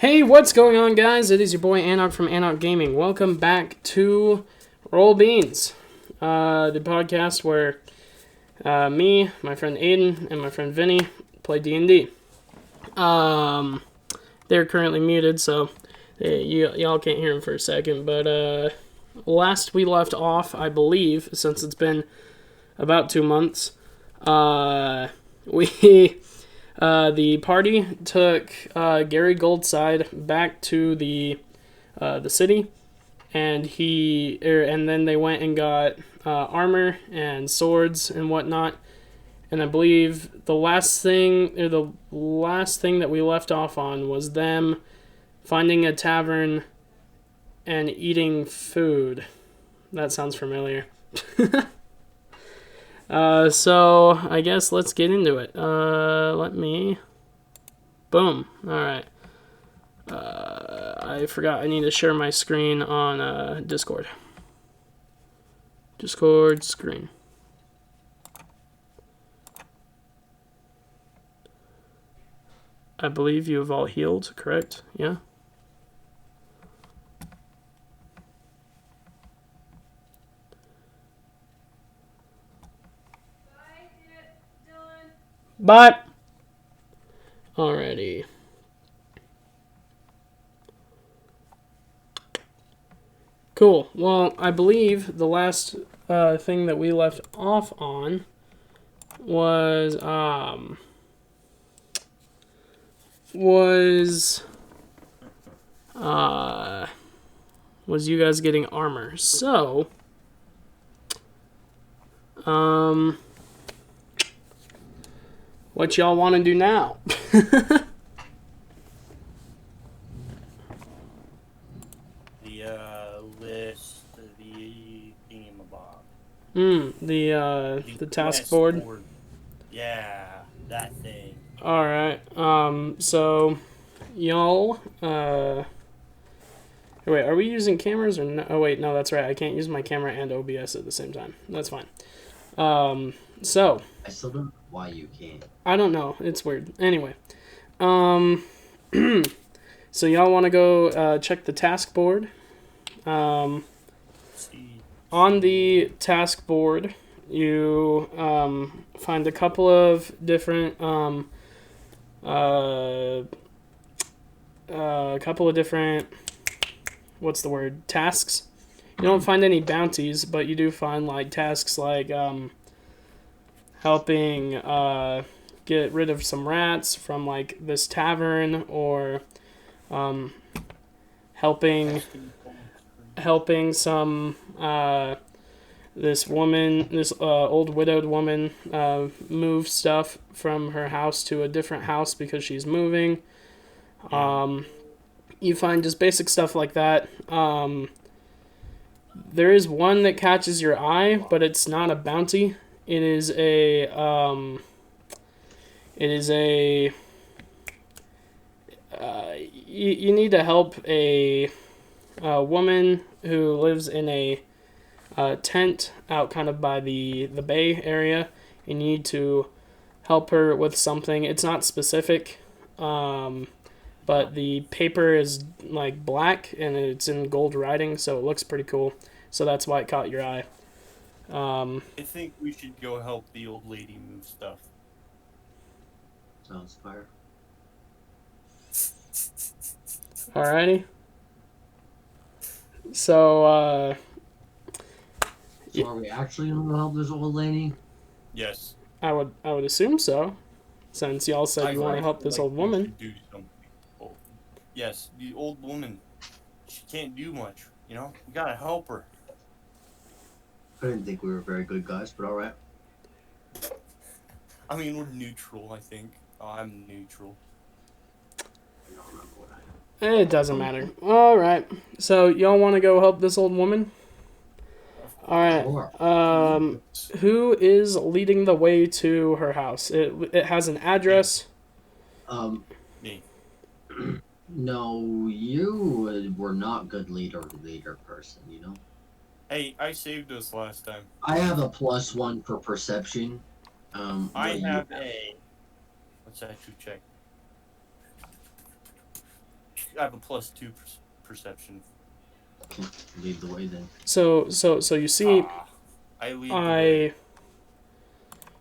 Hey, what's going on, guys? It is your boy Anok from Anok Gaming. Welcome back to Roll Beans, the podcast where me, my friend Aiden, and my friend Vinny play D&D. They're currently muted, so y'all can't hear them for a second. But last we left off, I believe, since it's been about 2 months, we the party took Gary Goldside back to the city, and and then they went and got armor and swords and whatnot. And I believe the last thing that we left off on was them finding a tavern and eating food. That sounds familiar. So I guess let's get into it. Boom. Alright. I forgot I need to share my screen on Discord. Discord screen. I believe you have all healed, correct? Yeah? But alrighty. Cool. Well, I believe the last thing that we left off on was you guys getting armor. So what y'all want to do now? List the thingamabob. The task board. Yeah, that thing. All right. So y'all. Wait, are we using cameras or no? Oh wait, no, that's right. I can't use my camera and OBS at the same time. That's fine. So. I still don't know why you can't. I don't know. It's weird. Anyway. So y'all want to go check the task board. On the task board, you find a couple of different what's the word, tasks. You don't find any bounties, but you do find like tasks like helping get rid of some rats from like this tavern, or helping some this old widowed woman move stuff from her house to a different house because she's moving. You find just basic stuff like that. There is one that catches your eye, but it's not a bounty. It is a you need to help a woman who lives in a tent out kind of by the bay area. You need to help her with something. It's not specific, but the paper is like black and it's in gold writing, so it looks pretty cool. So that's why it caught your eye. I think we should go help the old lady move stuff. Sounds fire. Alrighty. So, So are we actually gonna help this old lady? Yes. I would assume so, since y'all said you want to help this old woman. Do something. Oh. Yes, the old woman. She can't do much. You know, we gotta help her. I didn't think we were very good guys, but all right. I mean, we're neutral. I think. I'm neutral. I don't remember what I. It doesn't matter. All right. So y'all want to go help this old woman? All right. Sure. Who is leading the way to her house? It has an address. Me. No, you were not good leader person, you know? Hey, I saved us last time. I have a +1 for perception. I have a... What's that you check? I have a +2 perception. Okay, lead the way then. So you see, I lead the way.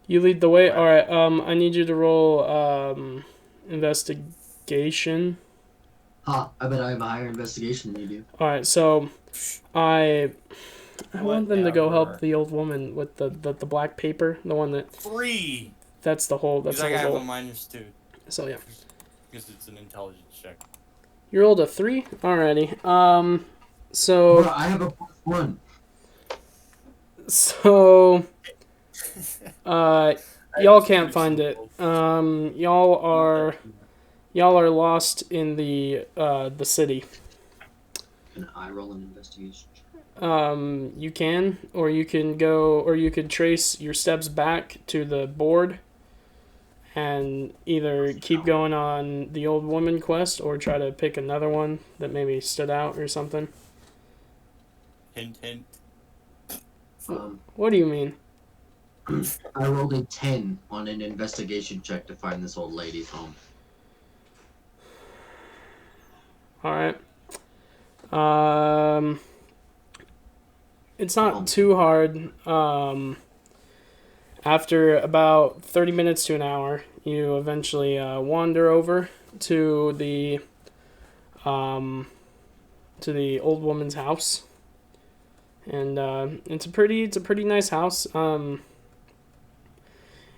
you lead the way. Right. All right. I need you to roll investigation. Ha! I bet I have a higher investigation than you do. All right. So I want them to go help Whatever. the old woman with the black paper, the one that 3. that's the whole Because the I have whole a goal. -2. So yeah, Because it's an intelligence check. you rolled a 3. Alrighty. So Bro, I have a +1. so I y'all have can't two find it. symbols. Y'all are lost in the city. Can I roll an investigation? You can, or you can go, or you could trace your steps back to the board and either keep going on the old woman quest or try to pick another one that maybe stood out or something. Hint, hint. What do you mean? I rolled a 10 on an investigation check to find this old lady's home. Alright. It's not too hard. After about 30 minutes to an hour, you eventually wander over to the old woman's house, and it's a pretty nice house.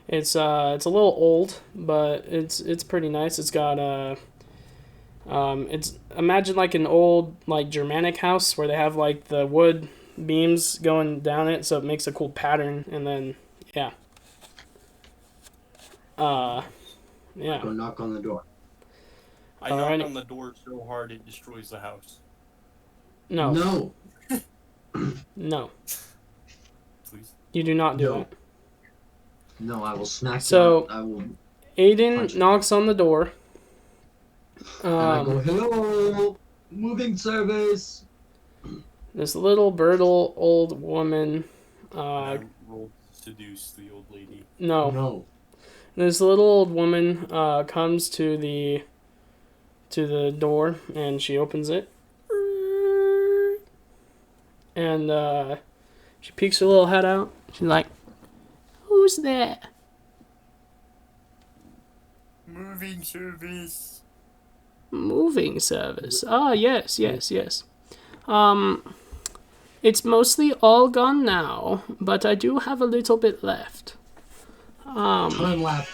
It's a little old, but it's pretty nice. It's got it's imagine like an old like Germanic house where they have like the wood beams going down it, so it makes a cool pattern, and then yeah. Yeah. Go knock on the door. I knock Alrighty. on the door so hard it destroys the house. No. No. No. Please. You do not do No. it. No, I will smack So- you. I will. Aiden Punch it. knocks on the door. And I go, hello, moving service. This little brittle old woman. I rolled seduce the old lady. No. No. This little old woman comes to the door and she opens it. And she peeks her little head out. She's like, "Who's there?" Moving service. Moving service. Ah, yes. It's mostly all gone now, but I do have a little bit left. Time lapse.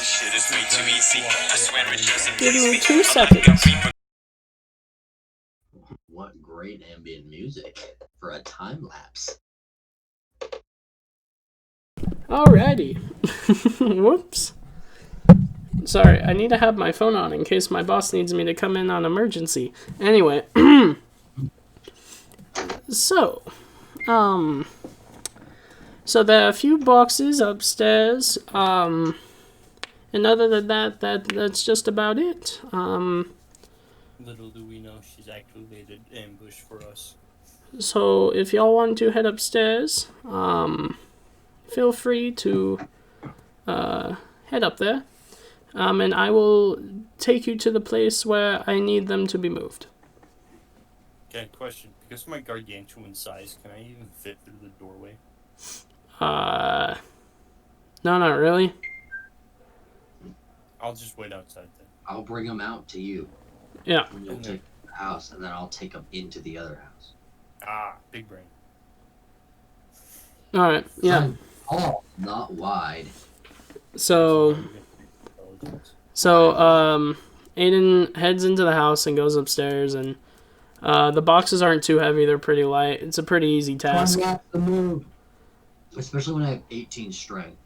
Shit is way too easy. I swear it doesn't Give please me me. 2 I'm seconds. like a What great ambient music for a time lapse. Alrighty. Whoops. Sorry, I need to have my phone on in case my boss needs me to come in on emergency. Anyway. So, so there are a few boxes upstairs, and other than that, that's just about it. Little do we know she's activated ambush for us. So if y'all want to head upstairs, feel free to, head up there, and I will take you to the place where I need them to be moved. Okay, question. Because of my gargantuan size, can I even fit through the doorway? No, not really. I'll just wait outside then. I'll bring them out to you. Yeah. And you'll take the house, and then I'll take them into the other house. Ah, big brain. Alright, yeah. Oh, not wide. So, Aiden heads into the house and goes upstairs, and the boxes aren't too heavy, they're pretty light. It's a pretty easy task. Time lapse the move. Especially when I have 18 strength.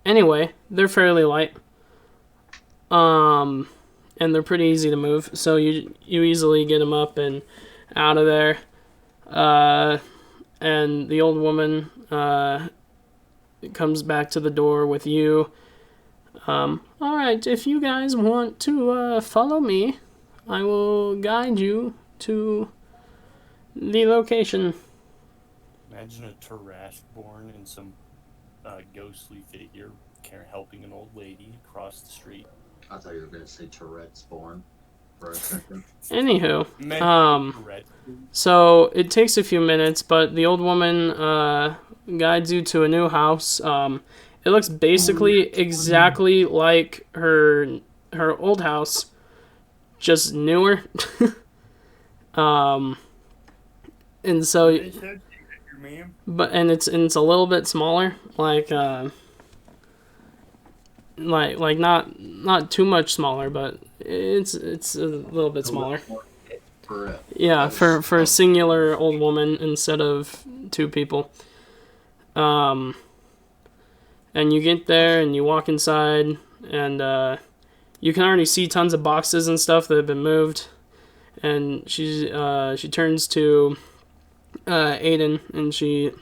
Anyway, they're fairly light. And they're pretty easy to move, so you easily get them up and out of there. And the old woman comes back to the door with you. Alright, if you guys want to follow me, I will guide you to the location. Imagine a Tarash born and some ghostly figure helping an old lady across the street. I thought you were gonna say Tourette's born for a second. Anywho, Mental Tourette. so it takes a few minutes, but the old woman guides you to a new house. It looks basically exactly like her old house, just newer. And so, They said you, ma'am. but and it's a little bit smaller, like not too much smaller, but it's a little bit smaller. For it. Yeah, for a singular old woman instead of two people. And you get there and you walk inside and you can already see tons of boxes and stuff that have been moved. And she turns to Aiden and she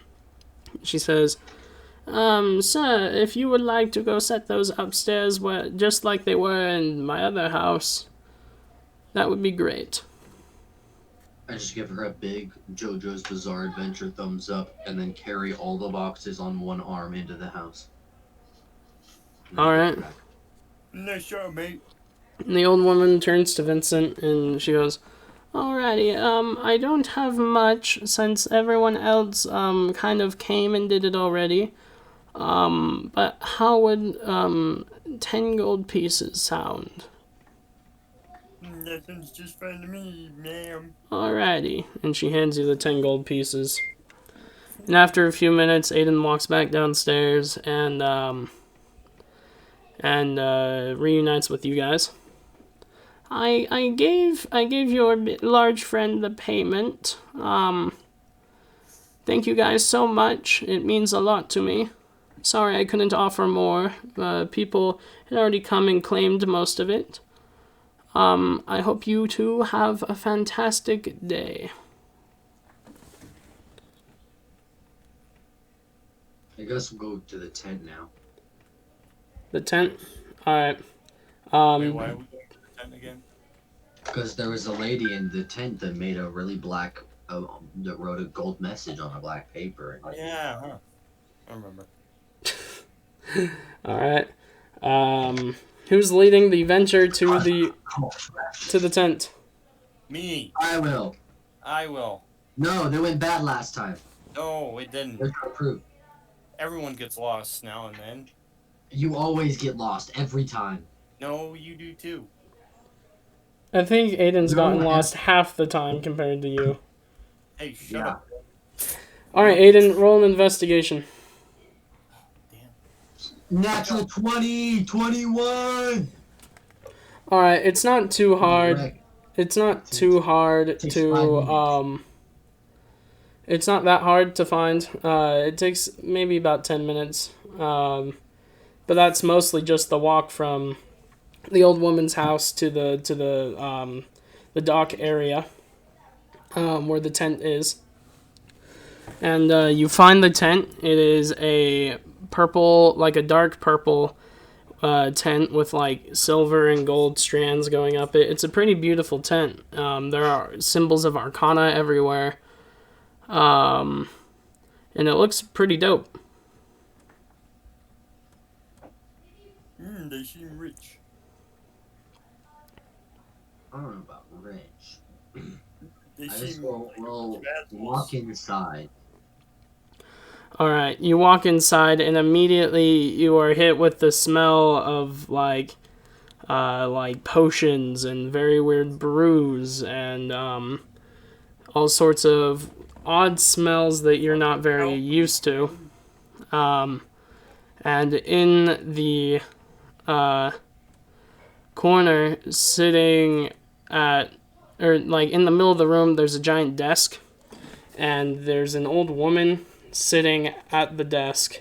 says, sir, if you would like to go set those upstairs where just like they were in my other house, that would be great. I just give her a big JoJo's Bizarre Adventure thumbs up, and then carry all the boxes on one arm into the house. All right. Nice shot, mate. And the old woman turns to Vincent and she goes, alrighty, I don't have much since everyone else kind of came and did it already. But how would 10 gold pieces sound? That sounds just fine to me, ma'am. Alrighty. And she hands you the 10 gold pieces. And after a few minutes, Aiden walks back downstairs and reunites with you guys. I gave your large friend the payment. Thank you guys so much. It means a lot to me. Sorry I couldn't offer more. People had already come and claimed most of it. I hope you two have a fantastic day. I guess we'll go to the tent now. The tent? Alright. Wait, why are we going to the tent again? Because there was a lady in the tent that made a really black, that wrote a gold message on a black paper. Oh, yeah, huh. I remember. Alright. Who's leading the venture to the tent? Me. I will. I will. No, they went bad last time. No, it didn't. There's no proof. Everyone gets lost now and then. You always get lost every time. No, you do too. I think Aiden's No, gotten I- lost half the time compared to you. Hey, shut Yeah. up. Alright, Aiden, roll an investigation. Natural 20, 21. Alright, it's not too hard. Correct. It's not too hard Takes to 5 minutes. it's not that hard to find. It takes maybe about 10 minutes. But that's mostly just the walk from the old woman's house to the dock area where the tent is. And you find the tent. It is a purple, like a dark purple tent with like silver and gold strands going up it. It's a pretty beautiful tent. There are symbols of Arcana everywhere. And it looks pretty dope. They seem rich. I don't know about rich. They I just seem will bad walk boys. inside. Alright, you walk inside and immediately you are hit with the smell of like potions and very weird brews and all sorts of odd smells that you're not very used to. And in the corner, sitting in the middle of the room, there's a giant desk, and there's an old woman sitting at the desk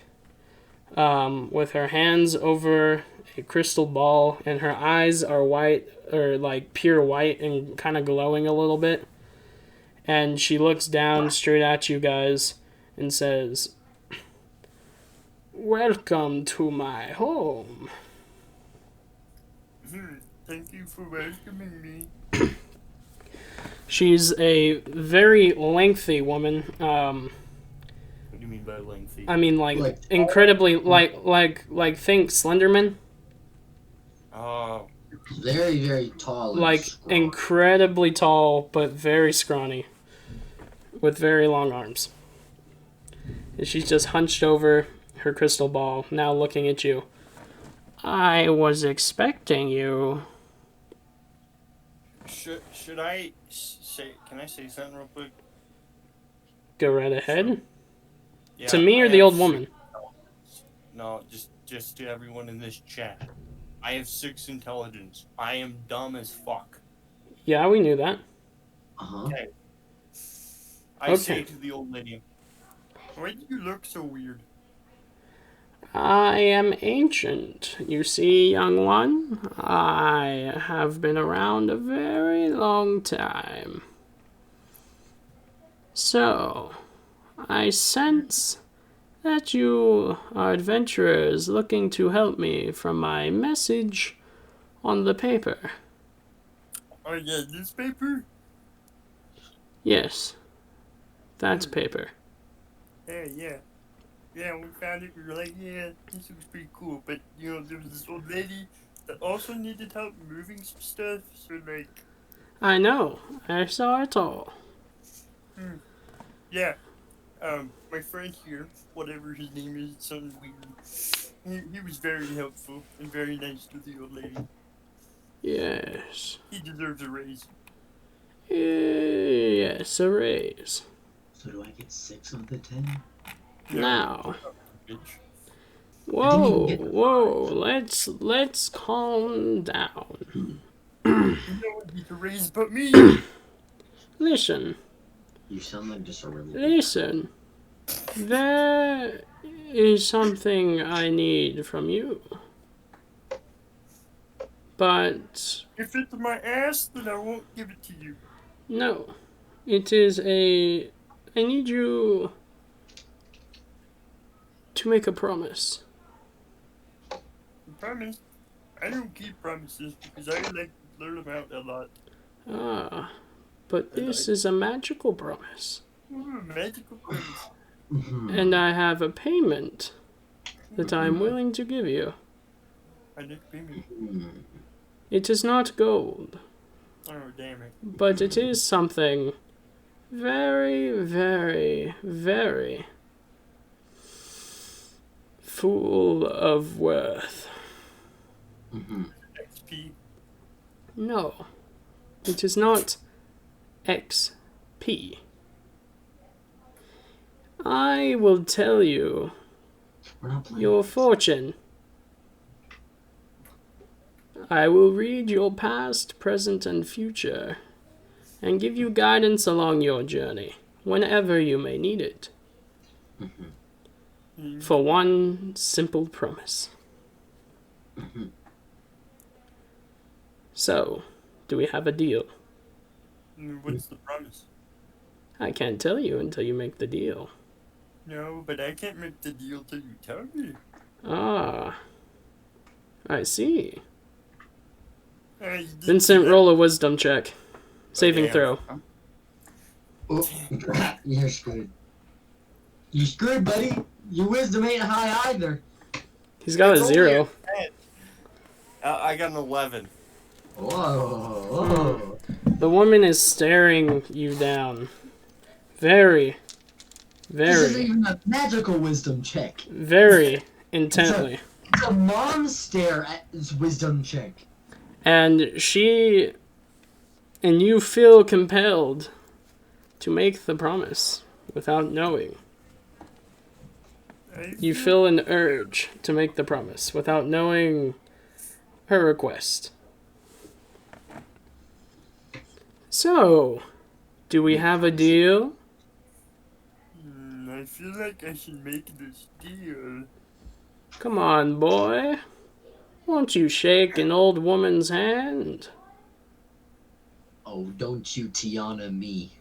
with her hands over a crystal ball, and her eyes are white, or like pure white and kind of glowing a little bit. And she looks down straight at you guys and says, "Welcome to my home." Thank you for welcoming me. She's a very lengthy woman. What do you mean by lengthy? I mean, like Like- incredibly, like think Slenderman. Oh, Very, very tall. And Like, scrawny. incredibly tall, but very scrawny. With very long arms. And she's just hunched over her crystal ball, now looking at you. I was expecting you. Should I say? Can I say something real quick? Go right ahead. Yeah, To me I or the have old 6 woman? intelligence. No, just to everyone in this chat. I have 6 intelligence. I am dumb as fuck. Yeah, we knew that. Uh-huh. Okay. I Okay. say to the old lady, "Why do you look so weird?" I am ancient. You see, young one, I have been around a very long time. So, I sense that you are adventurers looking to help me from my message on the paper. Oh yeah, this paper? Yes, that's paper. Yeah. Yeah, we found it. We were like, yeah, this looks pretty cool. But, you know, there was this old lady that also needed help moving some stuff. So, like, I know. I saw it all. yeah. My friend here, whatever his name is, it's something weird. He was very helpful and very nice to the old lady. Yes. He deserves a raise. Yes, a raise. So do I get 6 of the 10? Now. Bitch. Whoa, let's calm down. You know what needs a raise but me? Listen, You sound like just a really listen. There is something I need from you. But If it's my ass, then I won't give it to you. no. It is I need you to make a promise. I promise. I don't keep promises because I like to blur them out a lot. Ah, but this is a magical promise. Ooh, magical promise. And I have a payment that I'm willing to give you. I like payment. It is not gold, Oh, damn it. but it is something very, very, very full of worth. XP. No, it is not XP. I will tell you We're not playing. your fortune. I will read your past, present, and future, and give you guidance along your journey, whenever you may need it. For one simple promise. So, do we have a deal? What's the promise? I can't tell you until you make the deal. No, but I can't make the deal till you tell me. Ah, I see. You did Vincent, that. roll a wisdom check. Saving Damn. throw. Oh, you're screwed. You screwed, buddy. Your wisdom ain't high either. He's got a It's only 0. I got an 11. Whoa. The woman is staring you down. Very, This isn't very, even a magical wisdom check. very intently. It's a mom stare at this wisdom check. And you feel compelled to make the promise without knowing. You feel an urge to make the promise without knowing her request. So, do we have a deal? I feel like I should make this deal. Come on, boy. Won't you shake an old woman's hand? Oh, don't you Tiana me.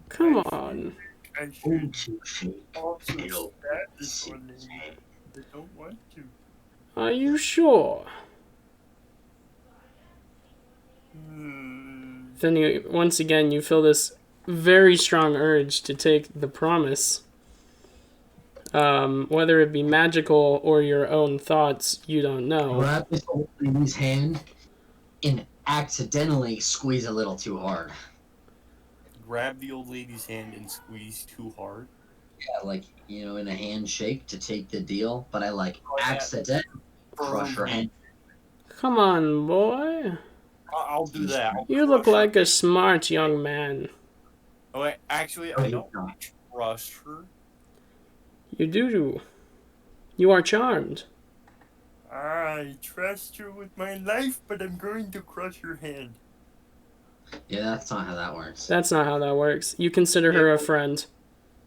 Come on. I should Don't you shake. also Hello. stab this one lady. I don't want to. Are you sure? Then once again, you feel this very strong urge to take the promise Whether it be magical or your own thoughts, you don't know. Grab this old lady's hand and accidentally squeeze a little too hard. Grab the old lady's hand and squeeze too hard. Yeah, like, you know, in a handshake to take the deal, but I like Oh, yeah. accidentally crush her hand. Come on, boy. I'll do that. I'll You look crush her. like a smart young man. Oh, wait, actually, Oh, I you don't don't. crush her. You do. You are charmed. I trust her with my life, but I'm going to crush her hand. Yeah, that's not how that works. That's not how that works. You consider her a friend.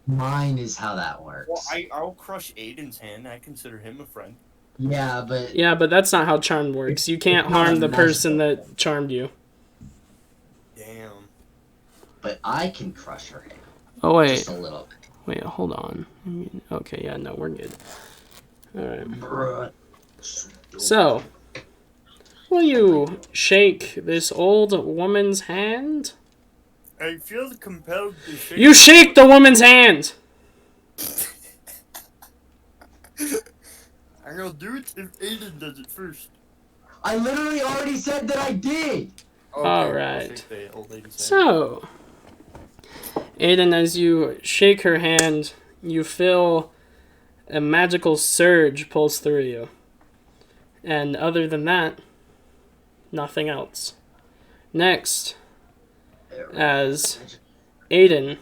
Mine is how that works. Well, I'll crush Aiden's hand. I consider him a friend. Yeah, but Yeah, but that's not how charm works. You can't It's not harm the magical. person that charmed you. Damn. I can crush her hand Oh, wait. just a little bit. Wait, hold on. Okay, yeah, no, we're good. Alright. Bruh. So, will you shake this old woman's hand? I feel compelled to shake. You shake the woman's hand! I'm gonna do it if Aiden does it first. I literally already said that I did. Okay, Alright. I'll shake the old lady's hand. So, Aiden, as you shake her hand, you feel a magical surge pulse through you. And other than that, nothing else. Next, as Vinny,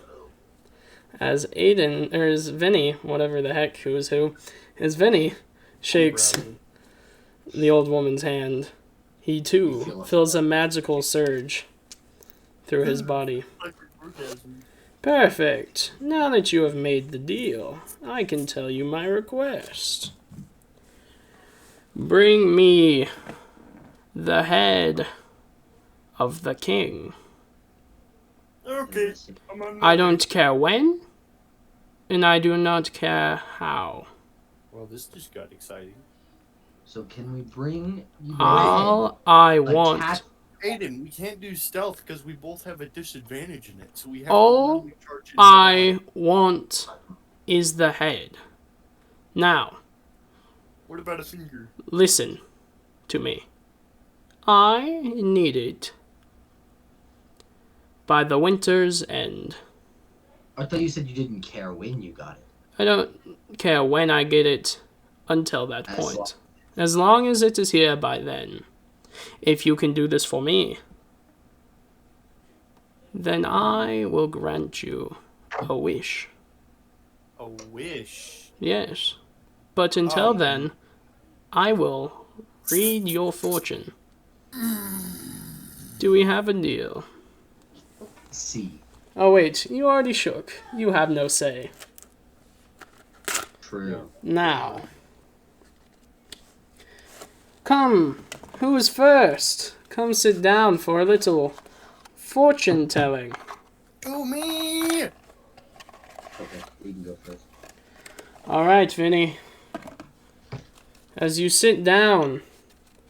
whatever the heck who is who, as Vinny shakes the old woman's hand, he too feels a magical surge through his body. Like an orgasm. Perfect. Now that you have made the deal, I can tell you my request. Bring me the head of the king. Okay, I'm on. I don't care when, and I do not care how. Well, this just got exciting. So can we bring you All I a want. cat? Aiden, we can't do stealth because we both have a disadvantage in it. So we have All to really charge it I down. want is the head. Now, What about a finger? listen to me. I need it by the winter's end. I thought you said you didn't care when you got it. I don't care when I get it until that As point. long- As long as it is here by then. If you can do this for me, then I will grant you a wish. A wish. Yes. But until Um. then, I will read your fortune. Do we have a deal? See, Oh wait, you already shook. You have no say. true. Now. Come, who is first? Come sit down for a little fortune telling. To me! Okay, you can go first. Alright, Vinny. As you sit down,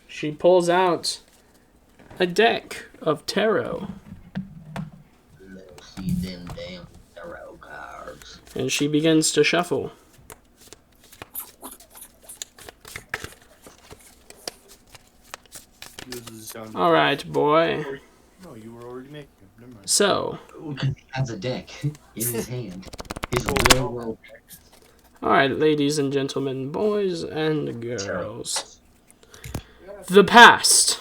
she pulls out a deck of tarot. Let's see them damn tarot cards. And she begins to shuffle. This is the sound. Alright, boy. No, you were already making it. Never mind. So, He has a deck in his hand. His real world alright, ladies and gentlemen, boys and girls. The past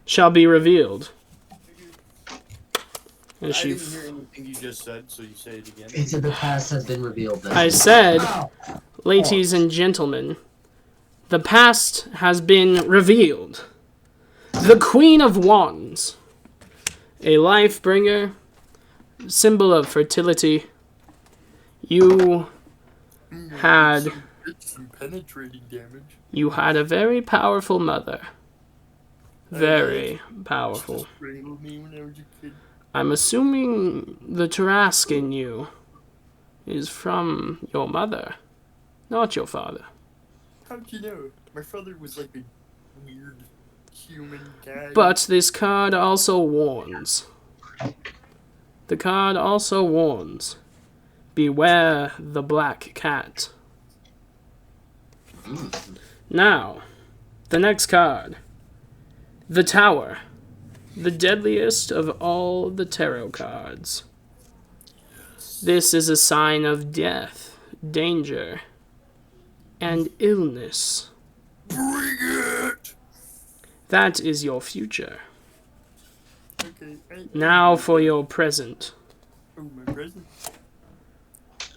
shall be revealed. And I she didn't hear anything you just said, so you say it again. into the past has been revealed. I said, ladies and gentlemen, the past has been revealed. The Queen of Wands, a life bringer, symbol of fertility. You had Some penetrating damage. a very powerful mother. Very powerful. Strangled me when I was a kid. I'm assuming the Tarrasque in you is from your mother, not your father. How'd you know? My father was like a weird human guy. But this card also warns. The card also warns. Beware the black cat. Mm. Now, the next card. The Tower. The deadliest of all the tarot cards. This is a sign of death, danger, and illness. Bring it! That is your future. Okay. Now for your present. Oh, my present.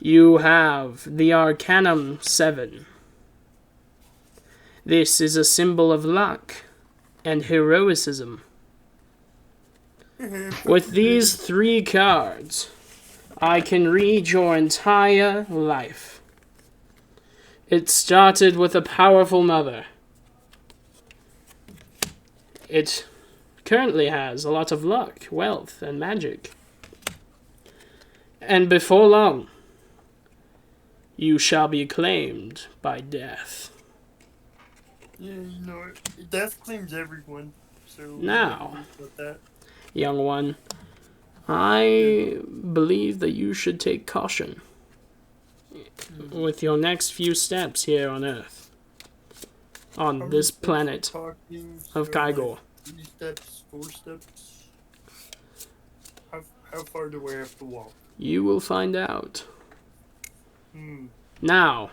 You have the Arcanum 7. This is a symbol of luck and heroicism. With these 3 cards, I can read your entire life. It started with a powerful mother. It currently has a lot of luck, wealth, and magic. And before long, you shall be claimed by death. Yeah, you know, death claims everyone. So Now. about that. Young one, I believe that you should take caution with your next few steps here on Earth. On this planet Talking, of so, Kygor. like, 3 steps, 4 steps. How far do I have to walk? You will find out. Hmm. Now,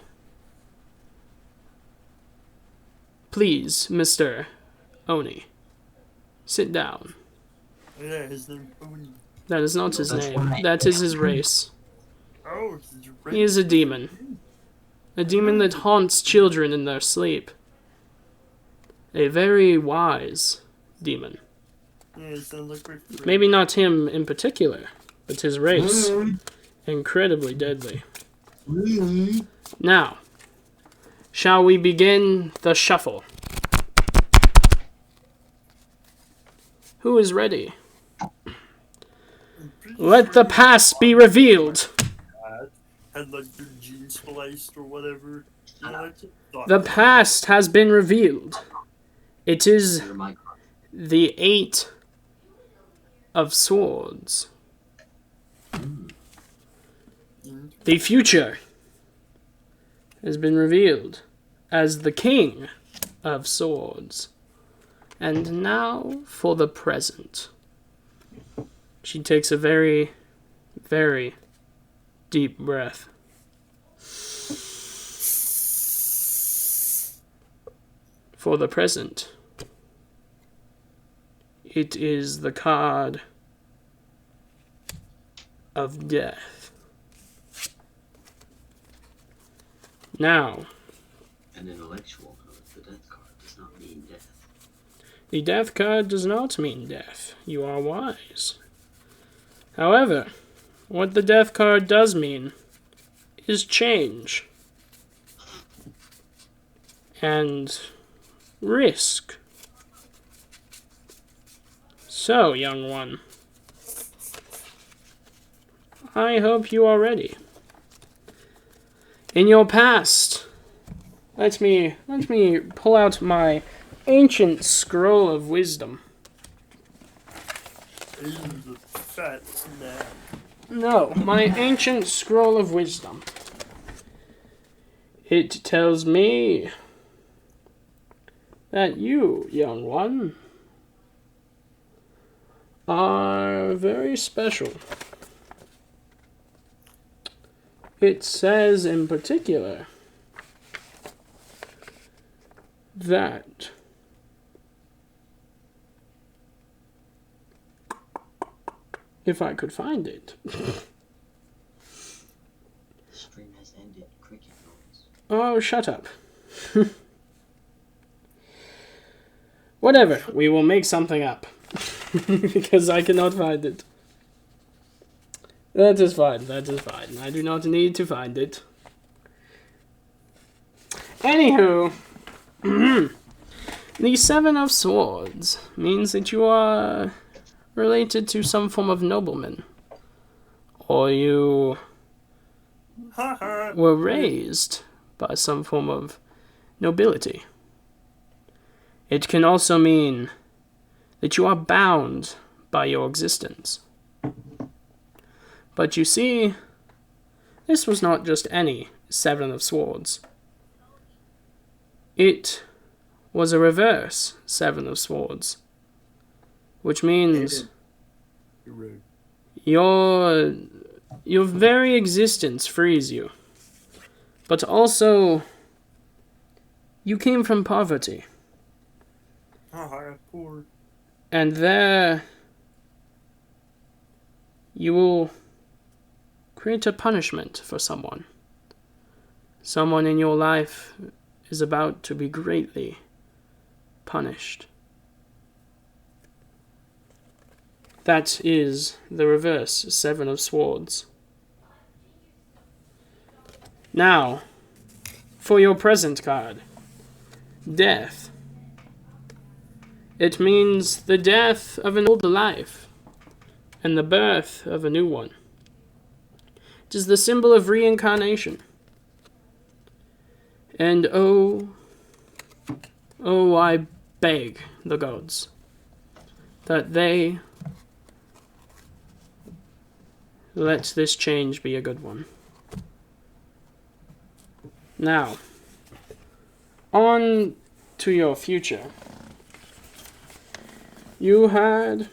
please, Mr. Oni, sit down. Yeah, his name's Oni. That is not his That's name. right. That is his race. Oh, he's right. He is a demon. A demon that haunts children in their sleep. A very wise demon. Yeah, he sounds like my friend. Maybe not him in particular, but his race. Incredibly deadly. Now, shall we begin the shuffle? Who is ready? I'm pretty Let sure the past be revealed. had like their jeans spliced or whatever. Yeah, that's a thought. The past has been revealed. It is You're my card. the 8 of Swords. The future has been revealed as the King of Swords. And now for the present. She takes a very, very deep breath. For the present, it is the card of death. Now, An intellectual note, the death card does not mean death. the death card does not mean death. You are wise. However, what the death card does mean is change. And risk. So, young one, I hope you are ready. In your past, let me pull out my ancient scroll of wisdom. He's a fat snack. No, my ancient scroll of wisdom. It tells me that you, young one, are very special. It says in particular that if I could find it. The stream has ended. Cricket noise. Oh, shut up. Whatever, we will make something up. Because I cannot find it. That is fine, that is fine. I do not need to find it. Anywho, the 7 of Swords means that you are related to some form of nobleman. Or you Haha. were raised by some form of nobility. It can also mean that you are bound by your existence. But you see, this was not just any 7 of Swords. it was a reverse Seven of Swords, which means You're rude. your very existence frees you. But also, you came from poverty. Haha, poor. And there, you will create a punishment for someone. Someone in your life is about to be greatly punished. That is the reverse Seven of Swords. Now, for your present card, Death. It means the death of an old life and the birth of a new one. It is the symbol of reincarnation. And oh, I beg the gods that they let this change be a good one. Now, on to your future. You had